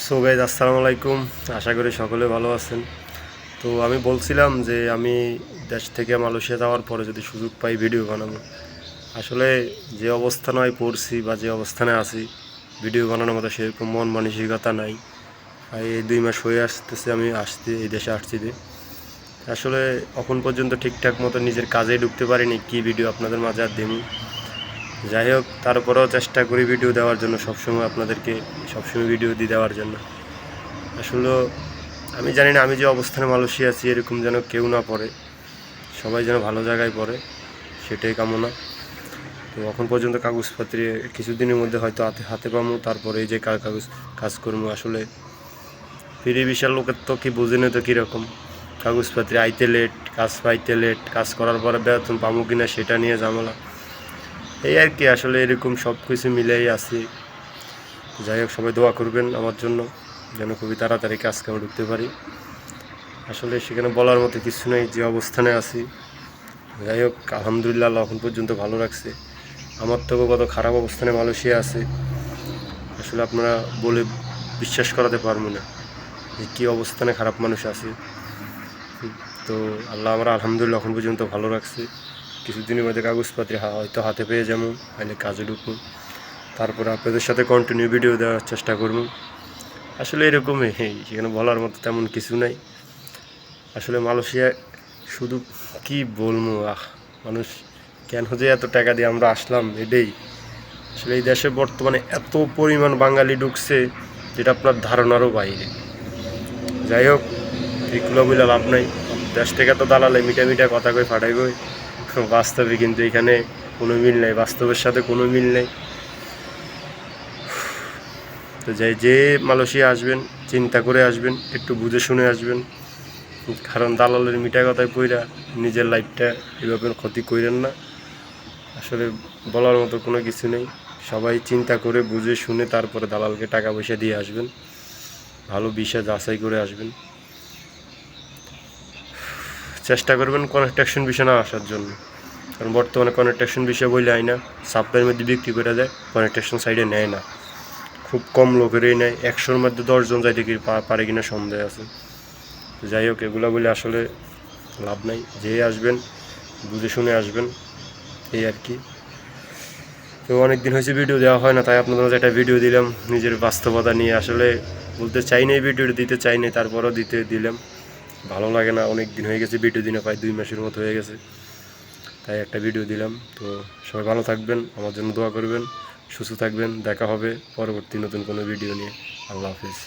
So guys আসসালামু আলাইকুম। আশা করি সকলে ভালো আছেন। তো আমি বলছিলাম যে আমি দেশ থেকে মালয়েশিয়া যাওয়ার পরে যদি সুযোগ পাই ভিডিও বানাবো, আসলে যে অবস্থানে পড়ছি বা যে অবস্থানে আছি ভিডিও বানানোর মতো সেরকম মন মানসিকতা নাই। আর এই 2 মাস হয়ে আসতেছে আমি এই দেশে আসছি যে আসলে এখন পর্যন্ত ঠিকঠাক মতো নিজের কাজে ঢুকতে পারিনি, কি ভিডিও আপনাদের মাঝে আর দেবো। যাই হোক, তারপরেও চেষ্টা করি ভিডিও দেওয়ার জন্য, সবসময় আপনাদেরকে সবসময় ভিডিও দিয়ে দেওয়ার জন্য। আসলে আমি জানি না আমি যে অবস্থানে মালয়েশিয়া আছি এরকম যেন কেউ না পড়ে, সবাই যেন ভালো জায়গায় পড়ে, সেটাই কামনা। তো এখন পর্যন্ত কাগজপত্রে কিছুদিনের মধ্যে হয়তো হাতে হাতে পাবো, তারপরে এই যে কাজ করবো। আসলে ফিরি বিশাল লোকের তো কি বুঝে তো কীরকম কাগজপত্রে আইতে লেট, কাজ পাইতে লেট, কাজ করার পরে বেতন পাবো কিনা সেটা নিয়ে ঝামেলা, এই আর কি। আসলে এরকম সব কিছু মিলেই আছি। যাই হোক, সবাই দোয়া করবেন আমার জন্য যেন খুবই তাড়াতাড়ি কাজ কামে ঢুকতে পারি। আসলে সেখানে বলার মতো কিছু নেই, যে অবস্থানে আছি। যাই হোক, আলহামদুলিল্লাহ আল্লাহ এখন পর্যন্ত ভালো রাখছে। আমার থেকেও কত খারাপ অবস্থানে মালয়েশিয়া আছে, আসলে আপনারা বলে বিশ্বাস করাতে পারবো না যে কী অবস্থানে খারাপ মানুষ আছে। তো আল্লাহ আমরা আলহামদুলিল্লাহ এখন পর্যন্ত ভালো রাখছে। কিছুদিনের মধ্যে কাগজপত্রে হয়তো হাতে পেয়ে যাবো, তাহলে কাজে ঢুকবো, তারপরে আপনাদের সাথে কন্টিনিউ ভিডিও দেওয়ার চেষ্টা করবো। আসলে এরকমই, সেখানে বলার মতো তেমন কিছু নাই। আসলে মালয়েশিয়া শুধু কি বলবো, মানুষ কেন যে এত টাকা দিয়ে আমরা আসলাম এটাই। আসলে এই দেশে বর্তমানে এত পরিমাণ বাঙালি ঢুকছে যেটা আপনার ধারণারও বাইরে। যাই হোক, এগুলো বলে লাভ নাই। দেশ থেকে তো দালালে মিঠা মিঠা কথা কই ফাটাই কই, বাস্তবে কিন্তু এখানে কোনো মিল নেই, বাস্তবের সাথে কোনো মিল নেই। তো যে মালয়েশিয়া আসবেন চিন্তা করে আসবেন, একটু বুঝে শুনে আসবেন, কারণ দালালের মিঠা কথায় কইরা নিজের লাইফটা এভাবে ক্ষতি করেন না। আসলে বলার মতো কোনো কিছু নেই। সবাই চিন্তা করে বুঝে শুনে তারপরে দালালকে টাকা পয়সা দিয়ে আসবেন, ভালো বিষয় যাচাই করে আসবেন। চেষ্টা করবেন কনস্ট্রাকশন বিষয় না আসার জন্য, কারণ বর্তমানে কনস্ট্রাকশন বিষয় বললে হয় না, সাপ্লাইয়ের মধ্যে বিক্রি করে দেয়, কনস্ট্রাকশন সাইডে নেয় না, খুব কম লোকেরই নেয়। 100-র মধ্যে 10 জন যাইতে কি পারে কিনা সন্দেহ আছে। যাই হোক, এগুলো বলে আসলে লাভ নাই। যে আসবেন বুঝে শুনে আসবেন, এই আর কি। তো অনেক দিন হয়েছে ভিডিও দেওয়া হয় না, তাই আপনাদের মধ্যে একটা ভিডিও দিলাম নিজের বাস্তবতা নিয়ে। আসলে বলতে চাই না, এই ভিডিওটা দিতে চাই না, তারপরও দিলাম। ভালো লাগে না, অনেক দিন হয়ে গেছে ভিডিও দিনে, প্রায় 2 মাসের মতো হয়ে গেছে, তাই একটা ভিডিও দিলাম। তো সবাই ভালো থাকবেন, আমার জন্য দোয়া করবেন, সুস্থ থাকবেন। দেখা হবে পরবর্তী নতুন কোনো ভিডিও নিয়ে। আল্লাহ হাফিজ।